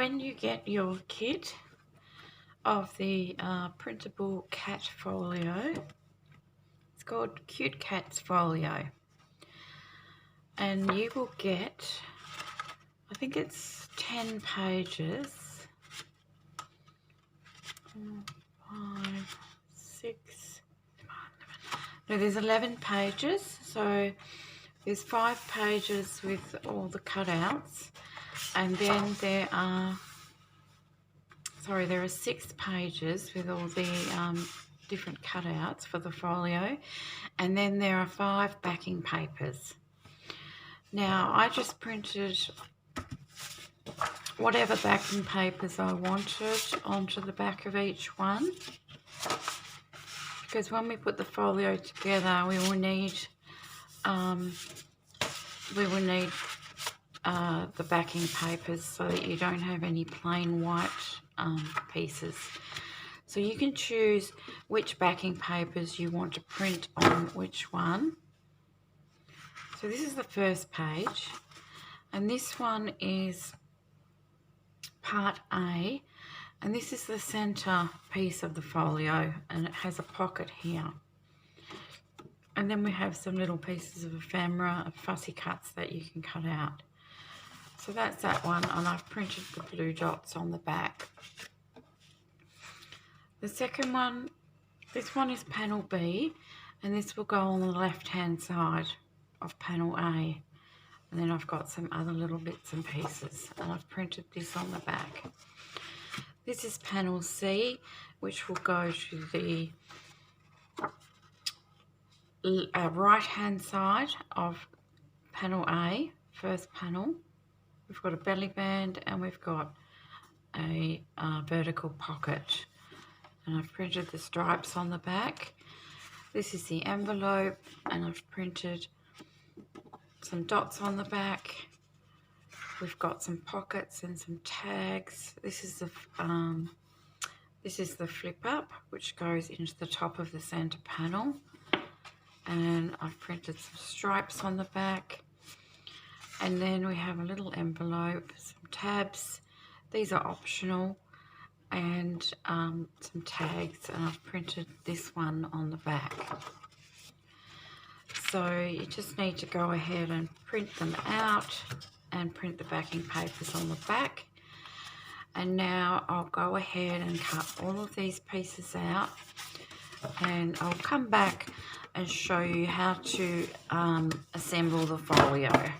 when you get your kit of the printable cat folio, it's called Cute Cat Folio, and you will get, I think it's 10 pages, 5, 6, no, there's 11 pages, so there's 5 pages with all the cutouts, and then there are 6 pages with all the different cutouts for the folio, and then there are 5 backing papers. Now I just printed whatever backing papers I wanted onto the back of each one, because when we put the folio together we will need the backing papers so that you don't have any plain white pieces. So you can choose which backing papers you want to print on which one. So this is the first page, and this one is part A, and this is the center piece of the folio, and it has a pocket here. And then we have some little pieces of ephemera, fussy cuts that you can cut out. So that's that one, and I've printed the blue dots on the back. The second one, this one is panel B, and this will go on the left hand side of panel A. And then I've got some other little bits and pieces, and I've printed this on the back. This is panel C, which will go to the right hand side of panel A, first panel. We've got a belly band and we've got a vertical pocket, and I've printed the stripes on the back. This is the envelope, and I've printed some dots on the back. We've got some pockets and some tags. This is the flip up, which goes into the top of the center panel, and I've printed some stripes on the back. And then we have a little envelope, some tabs, these are optional, and some tags, and I've printed this one on the back. So you just need to go ahead and print them out and print the backing papers on the back. And now I'll go ahead and cut all of these pieces out, and I'll come back and show you how to assemble the folio.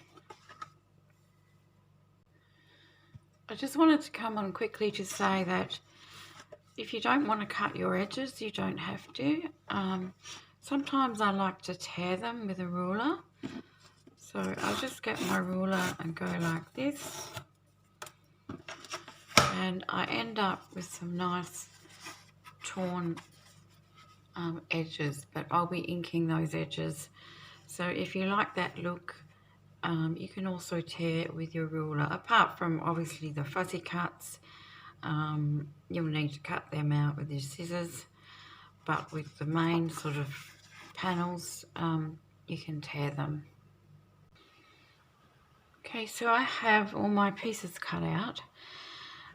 I just wanted to come on quickly to say that if you don't want to cut your edges, you don't have to. Sometimes I like to tear them with a ruler. So I'll just get my ruler and go like this. And I end up with some nice torn edges, but I'll be inking those edges. So if you like that look, you can also tear with your ruler. Apart from obviously the fuzzy cuts, you'll need to cut them out with your scissors, but with the main sort of panels, you can tear them. Okay, so I have all my pieces cut out,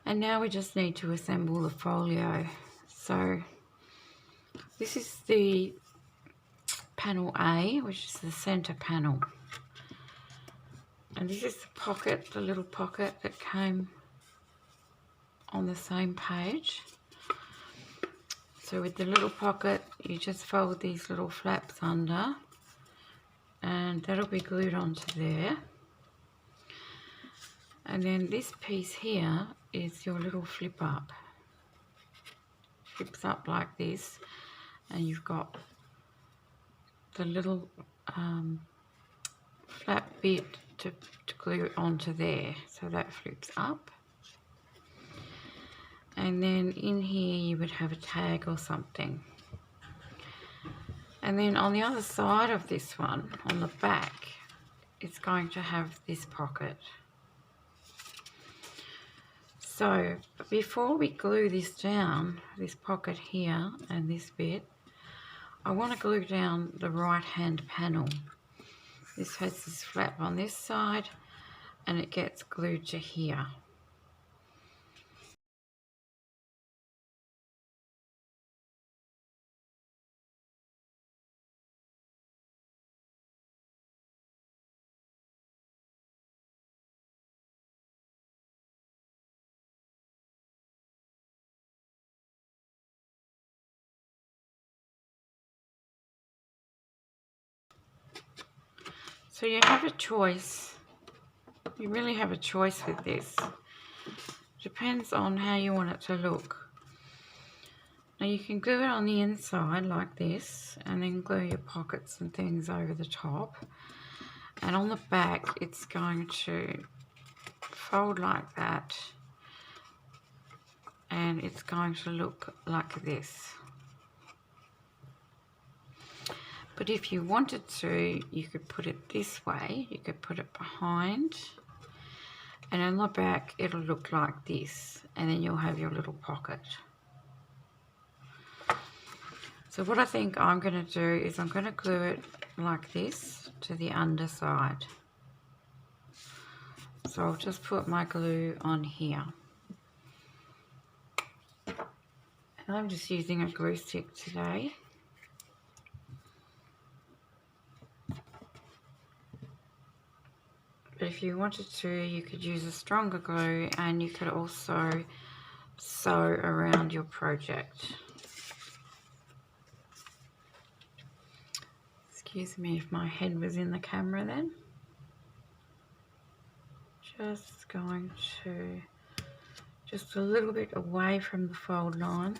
and now we just need to assemble the folio. So this is the panel A, which is the center panel. And this is the pocket, the little pocket that came on the same page. So with the little pocket, you just fold these little flaps under, and that'll be glued onto there. And then this piece here is your little flip up. Flips up like this, and you've got the little flap bit to glue it onto there, so that flips up. And then in here you would have a tag or something. And then on the other side of this one, on the back, it's going to have this pocket. So before we glue this down, this pocket here and this bit, I want to glue down the right hand panel. This has this flap on this side, and it gets glued to here. So you have a choice. You really have a choice with this. Depends on how you want it to look. Now you can glue it on the inside like this, and then glue your pockets and things over the top. And on the back it's going to fold like that, and it's going to look like this. But if you wanted to, you could put it this way. You could put it behind, and on the back it'll look like this, and then you'll have your little pocket. So what I think I'm going to do is I'm going to glue it like this to the underside. So I'll just put my glue on here. And I'm just using a glue stick today. But if you wanted to, you could use a stronger glue, and you could also sew around your project. Excuse me if my head was in the camera then. Just going to, just a little bit away from the fold line,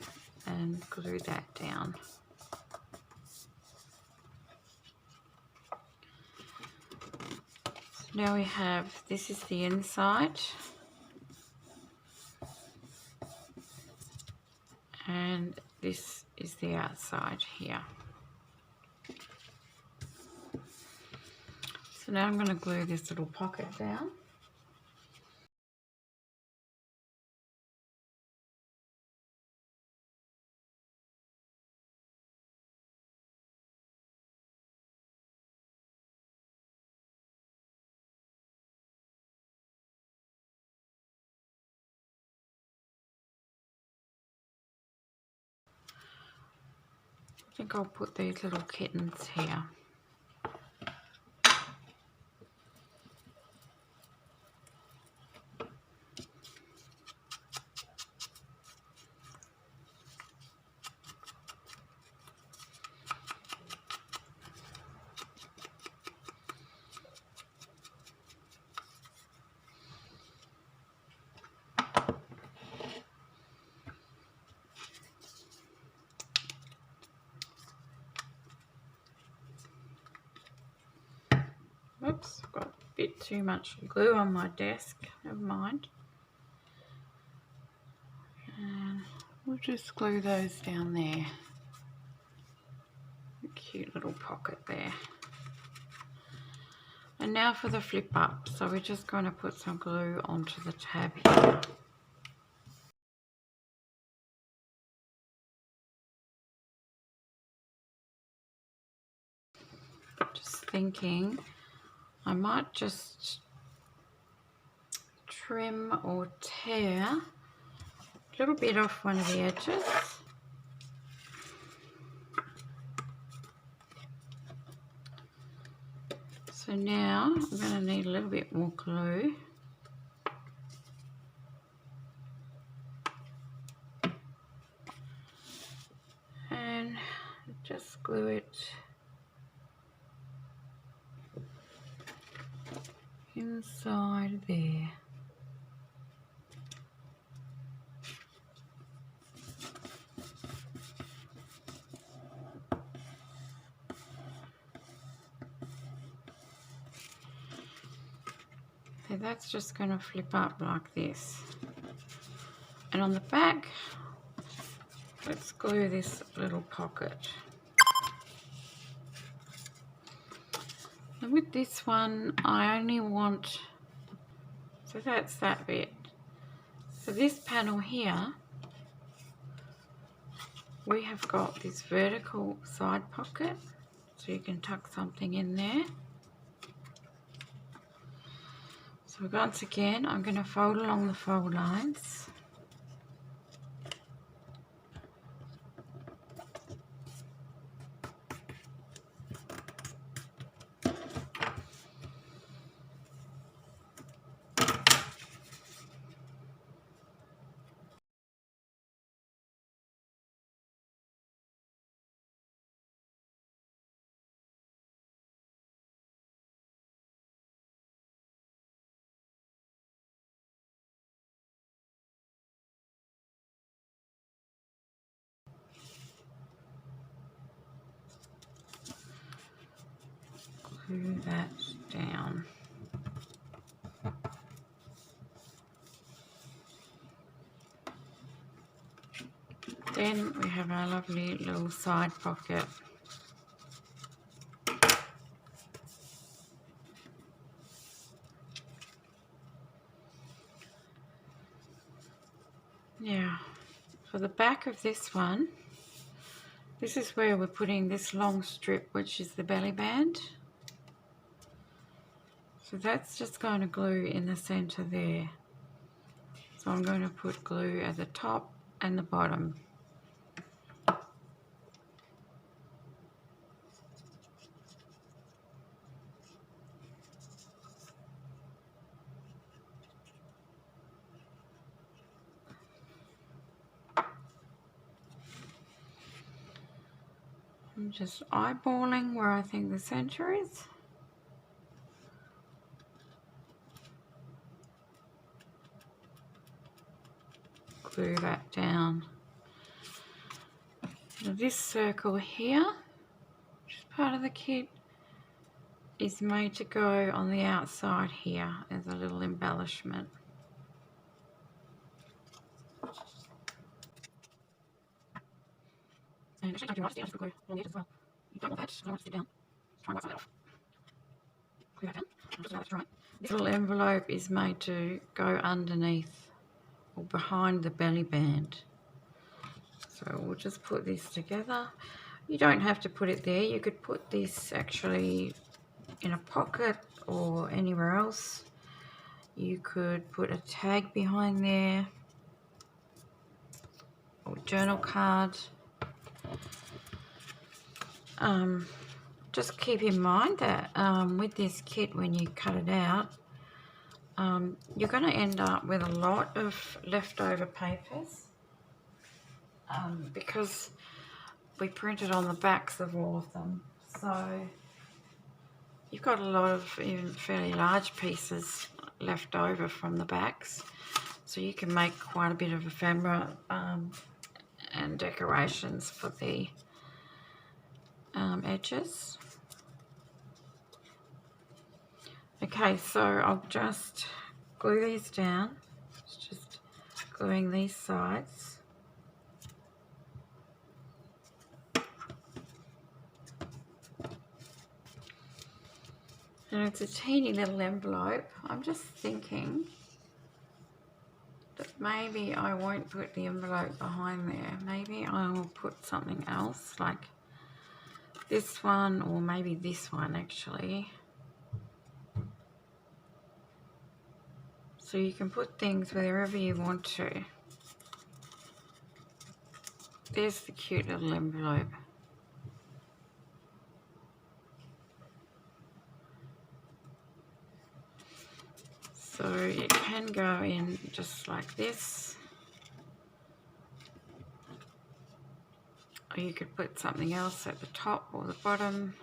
and glue that down. So now we have, this is the inside, and this is the outside here. So now I'm going to glue this little pocket down. I think I'll put these little kittens here. Oops, I've got a bit too much glue on my desk, never mind. And we'll just glue those down there. A cute little pocket there. And now for the flip up. So we're just going to put some glue onto the tab here. Just thinking, I might just trim or tear a little bit off one of the edges. So now I'm going to need a little bit more glue. And just glue it inside there. So that's just going to flip up like this. And on the back, let's glue this little pocket. And with this one, I only want, so that's that bit. So this panel here, we have got this vertical side pocket, so you can tuck something in there. So once again, I'm going to fold along the fold lines. glue that down. Then we have our lovely little side pocket. Now, for the back of this one, this is where we're putting this long strip, which is the belly band. So that's just going to glue in the center there. So I'm going to put glue at the top and the bottom. I'm just eyeballing where I think the center is. Glue that down. Now this circle here, which is part of the kit, is made to go on the outside here as a little embellishment. And actually, don't you want to glue on the edge as well? You don't want that. I don't want to sit down. Try and wipe that off. Glue that down. Just allow that to dry. This little envelope is made to go underneath or behind the belly band. So we'll just put this together. You don't have to put it there. You could put this actually in a pocket or anywhere else. You could put a tag behind there or journal card. Just keep in mind that with this kit, when you cut it out, you're going to end up with a lot of leftover papers because we printed on the backs of all of them. So you've got a lot of even fairly large pieces left over from the backs. So you can make quite a bit of ephemera and decorations for the edges. Okay, so I'll just glue these down. It's just gluing these sides. And it's a teeny little envelope. I'm just thinking that maybe I won't put the envelope behind there. Maybe I will put something else like this one, or maybe this one actually. So you can put things wherever you want to. There's the cute little envelope. So it can go in just like this. Or you could put something else at the top or the bottom.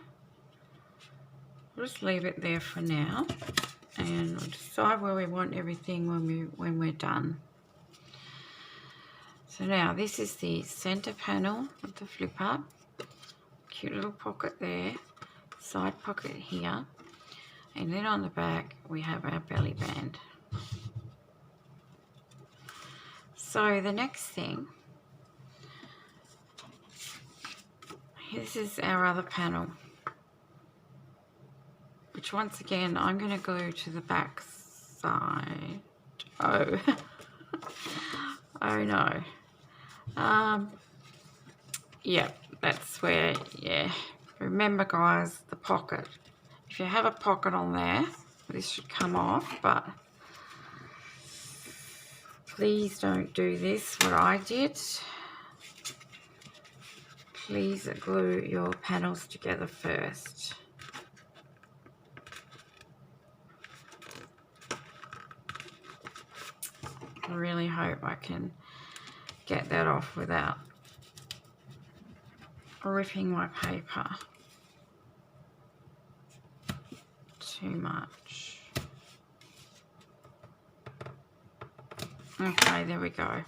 We'll just leave it there for now. And we'll decide where we want everything when we're done. So now this is the center panel with the flip up. Cute little pocket there. Side pocket here. And then on the back we have our belly band. So the next thing, this is our other panel, which once again I'm going to glue to the back side. Oh, oh no. Yeah, that's where, yeah. Remember guys, the pocket. If you have a pocket on there, this should come off, but please don't do this, what I did. Please glue your panels together first. I really hope I can get that off without ripping my paper too much. Okay, there we go.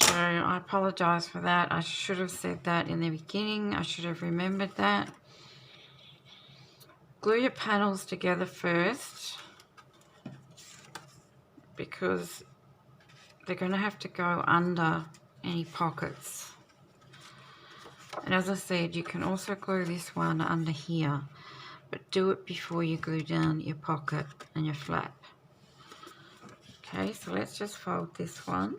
So I apologise for that. I should have said that in the beginning. I should have remembered that. Glue your panels together first, because they're going to have to go under any pockets. And as I said, you can also glue this one under here, but do it before you glue down your pocket and your flap. Okay, so let's just fold this one.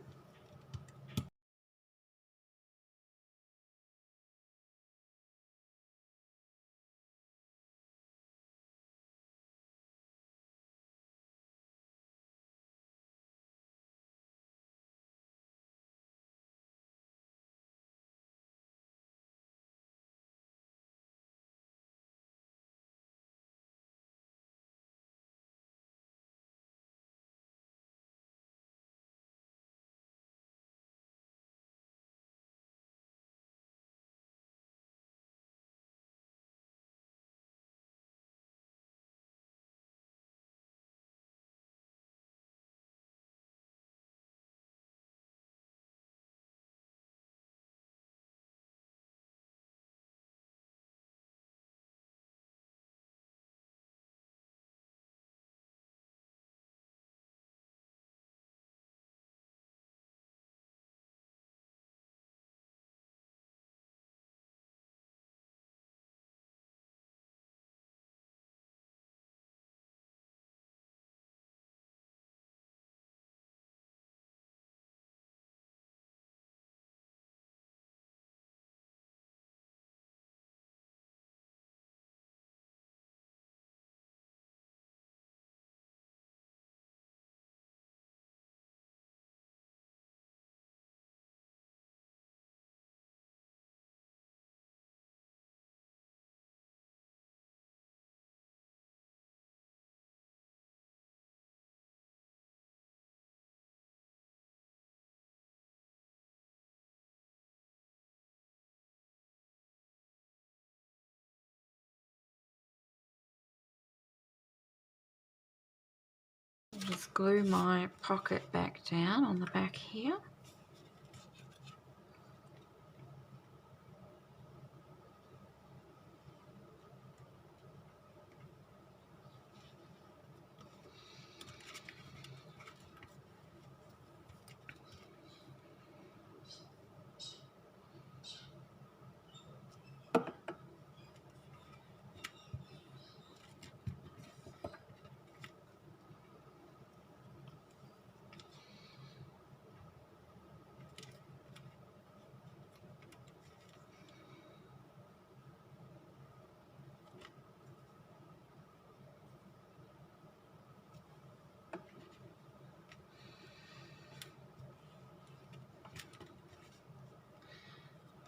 Just glue my pocket back down on the back here.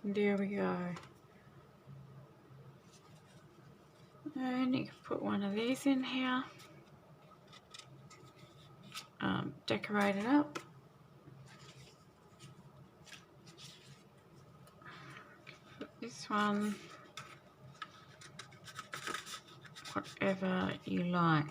There we go. And you can put one of these in here. Decorate it up. Put this one, whatever you like.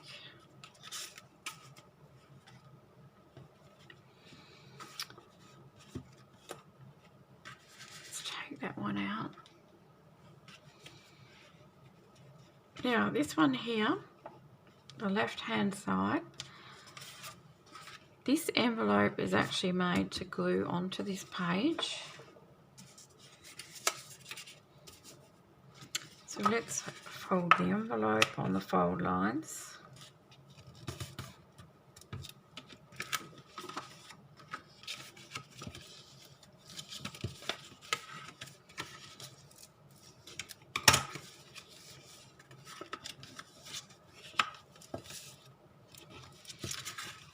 Let's take that one out. Now this one here, the left hand side, this envelope is actually made to glue onto this page. So let's fold the envelope on the fold lines.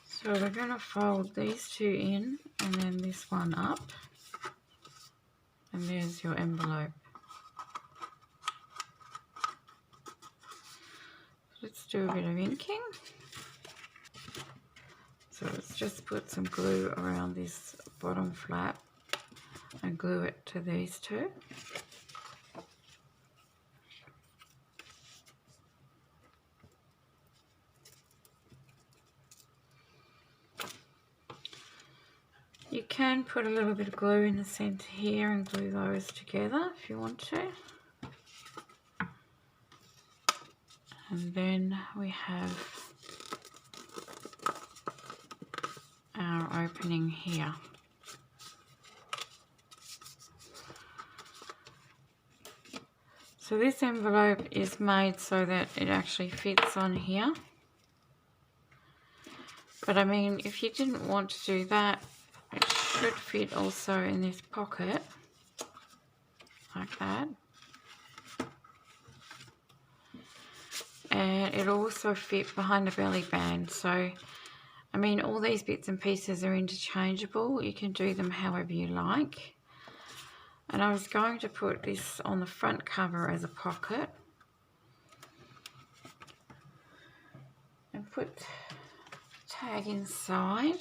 So we're going to fold these two in and then this one up, and there's your envelope. Let's do a bit of inking. So let's just put some glue around this bottom flap and glue it to these two. You can put a little bit of glue in the centre here and glue those together if you want to. And then we have our opening here. So this envelope is made so that it actually fits on here. But I mean, if you didn't want to do that, it should fit also in this pocket, like that. And it'll also fit behind the belly band. So, I mean, all these bits and pieces are interchangeable. You can do them however you like. And I was going to put this on the front cover as a pocket. And put the tag inside.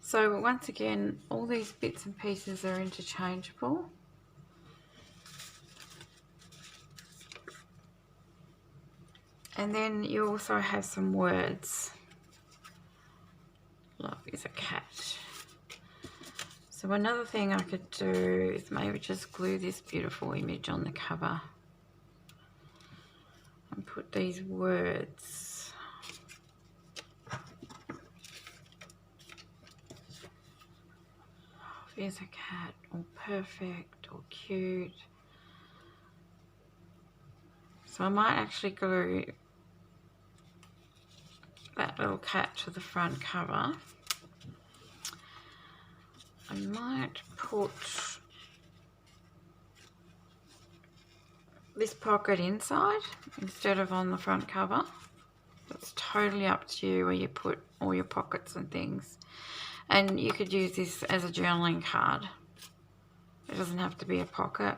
So once again, all these bits and pieces are interchangeable. And then you also have some words. Love is a cat. So another thing I could do is maybe just glue this beautiful image on the cover. And put these words. Love is a cat, or perfect, or cute. So I might actually glue that little cat to the front cover. I might put this pocket inside instead of on the front cover. It's totally up to you where you put all your pockets and things. And you could use this as a journaling card. It doesn't have to be a pocket.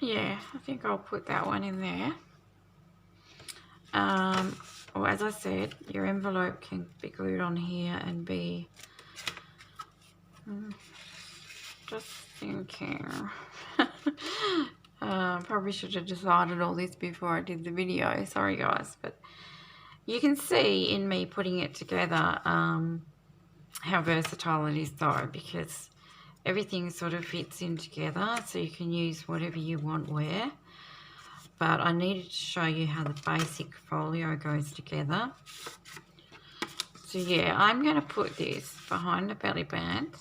Yeah, I think I'll put that one in there. Or as I said, your envelope can be glued on here and be... just thinking. Probably should have decided all this before I did the video. Sorry guys, but you can see in me putting it together how versatile it is though, because everything sort of fits in together, so you can use whatever you want where. But I needed to show you how the basic folio goes together. So yeah, I'm going to put this behind the belly band,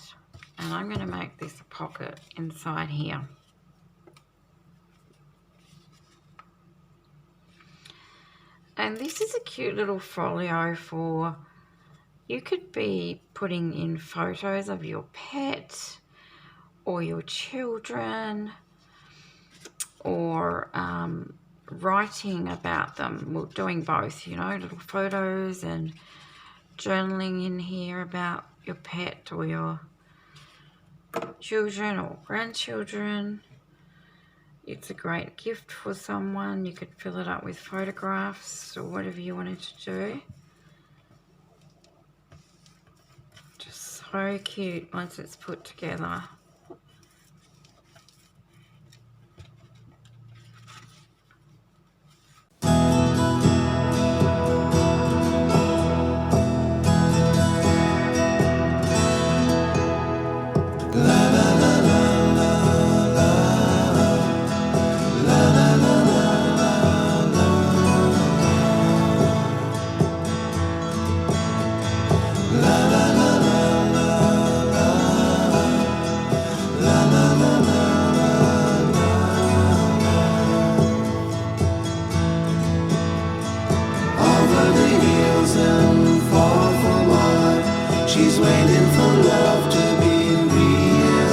and I'm going to make this a pocket inside here. And this is a cute little folio for, you could be putting in photos of your pet or your children, or writing about them. Well, doing both, you know, little photos and journaling in here about your pet or your children or grandchildren. It's a great gift for someone. You could fill it up with photographs or whatever you wanted to do. Just so cute once it's put together. She's waiting for love to be real.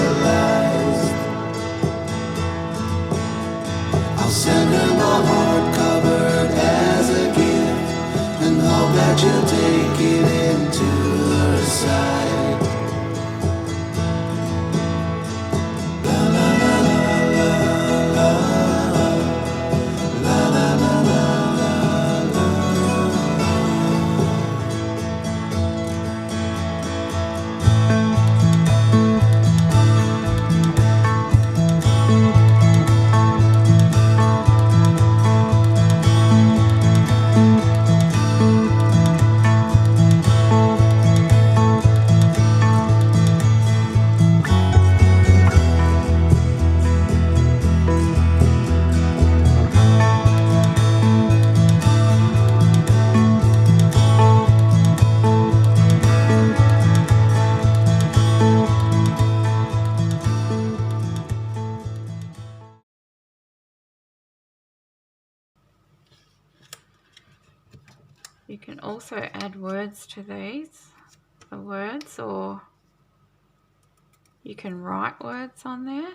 You can also add words to these, the words, or you can write words on there.